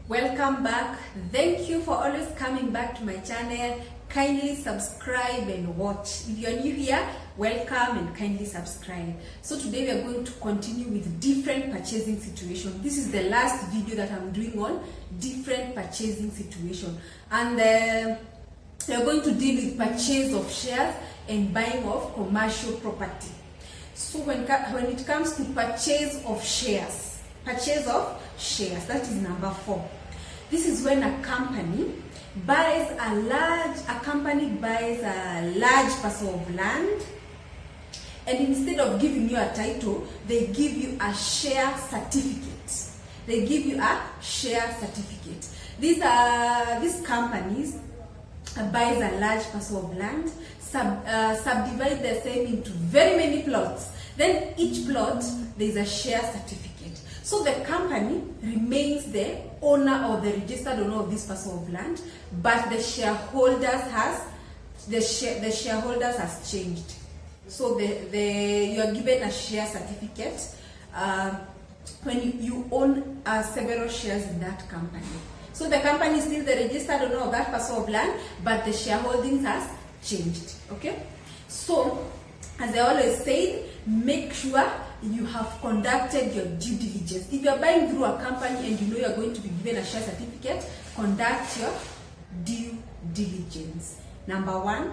Welcome back. Thank you for always coming back to my channel. Kindly subscribe and watch. If you are new here, welcome and kindly subscribe. So today we are going to continue with different purchasing situation. This is the last video that I'm doing on different purchasing situation, and we are going to deal with purchase of shares and buying of commercial property. So when it comes to purchase of shares, that is number 4. This is when a company buys a large parcel of land, and instead of giving you a title, they give you a share certificate. These companies buys a large parcel of land, subdivide the same into very many plots. Then each plot there is a share certificate. So the company remains the owner or the registered owner of this parcel of land, but the shareholders has changed. So you are given a share certificate when you own several shares in that company. So the company is still the registered owner of that parcel of land, but the shareholdings has changed. Okay? So, as I always say, make sure you have conducted your due diligence. If you are buying through a company and you know you are going to be given a share certificate, conduct your due diligence. Number 1,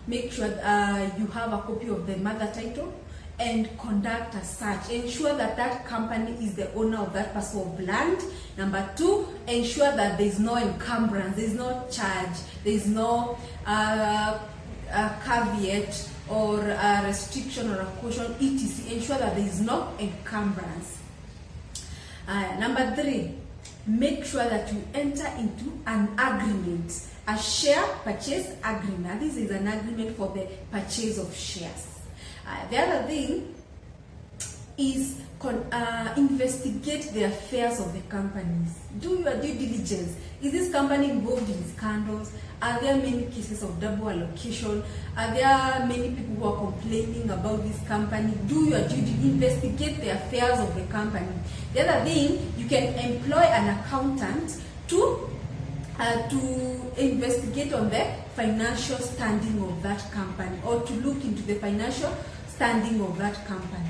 make sure you have a copy of the mother title and conduct a search. Ensure that that company is the owner of that parcel of land. Number 2, ensure that there is no encumbrance, there is no charge, there is no caveat or a restriction or a caution, etc. Ensure that there is no encumbrance. Number 3, make sure that you enter into an agreement, a share purchase agreement. This is an agreement for the purchase of shares. The other thing is investigate the affairs of the companies. Do your due diligence. Is this company involved in scandals? Are there many cases of double allocation? Are there many people who are complaining about this company? Do your due diligence. Investigate the affairs of the company. The other thing, you can employ an accountant to investigate on the financial standing of that company, or to look into the financial standing of that company.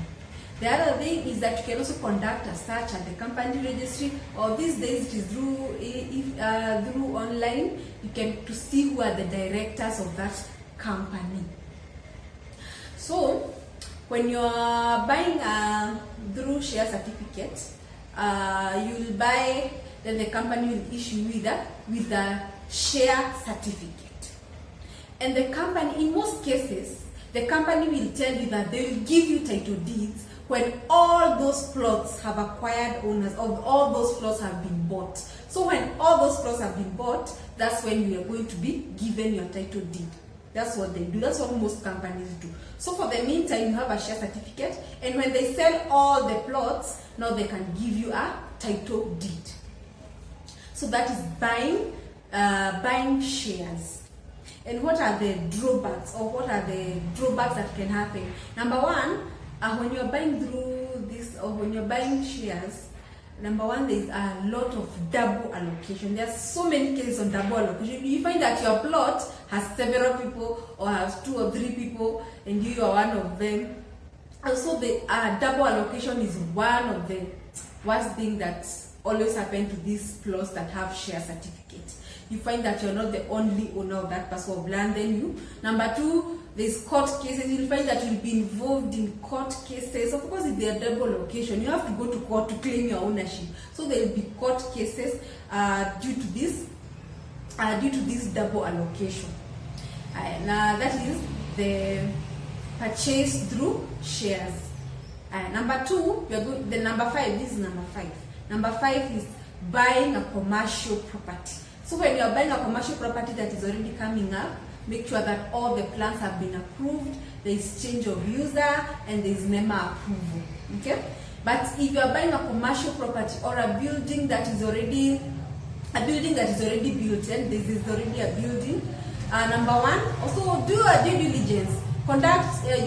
The other thing is that you can also conduct a search at the company registry, or these days it is through online. You can to see who are the directors of that company. So when you are buying through share certificate, you will buy. Then the company will issue with a share certificate. And the company, in most cases, the company will tell you that they will give you title deeds when all those plots have acquired owners, or all those plots have been bought. So when all those plots have been bought, that's when you are going to be given your title deed. That's what they do. That's what most companies do. So for the meantime, you have a share certificate, and when they sell all the plots, now they can give you a title deed. So that is buying shares. And what are the drawbacks, or what are the drawbacks that can happen? Number 1, when you're buying through this, or when you're buying shares, number 1, there is a lot of double allocation. There are so many cases of double allocation. You find that your plot has several people, or has 2 or 3 people, and you are one of them. Also, the double allocation is one of the worst things that always happen to these plots that have share certificates. You find that you're not the only owner of that parcel of land. Then number 2, there's court cases. You'll find that you'll be involved in court cases. Of course, if they are double allocation, you have to go to court to claim your ownership. So there will be court cases due to this double allocation. That is the purchase through shares. Number 2, number 5. This is number 5. Number 5 is buying a commercial property. So when you are buying a commercial property that is already coming up, make sure that all the plans have been approved, there is change of user, and there is member approval. Okay? But if you are buying a commercial property or a building that is already built, and this is already a building, number 1, also do your due diligence. Conduct your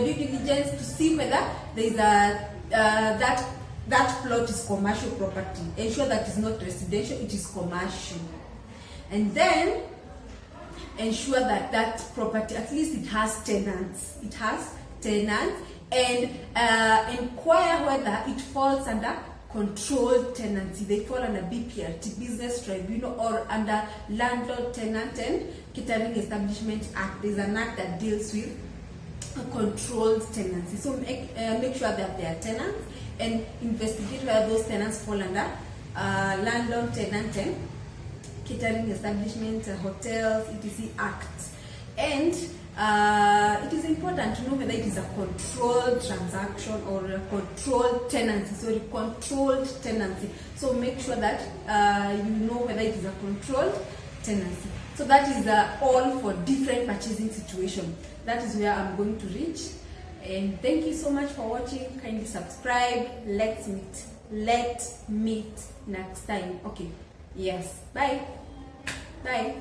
due diligence to see whether there is that that plot is commercial property. Ensure that it's not residential, it is commercial. And then ensure that that property, at least it has tenants. It has tenants. And inquire whether it falls under controlled tenancy. They fall under BPRT, Business Tribunal, or under Landlord Tenant and Catering Establishment Act. There's an act that deals with controlled tenancy. So make sure that they are tenants, and investigate whether those tenants fall under Landlord Tenant and Catering Establishment, Hotels, etc. Act. And it is important to know whether it is a controlled transaction or a controlled tenancy. So controlled tenancy. So make sure that you know whether it is a controlled tenancy. So that is all for different purchasing situation. That is where I'm going to reach. And thank you so much for watching. Kindly subscribe. Let's meet next time. Okay. Yes. Bye. Bye.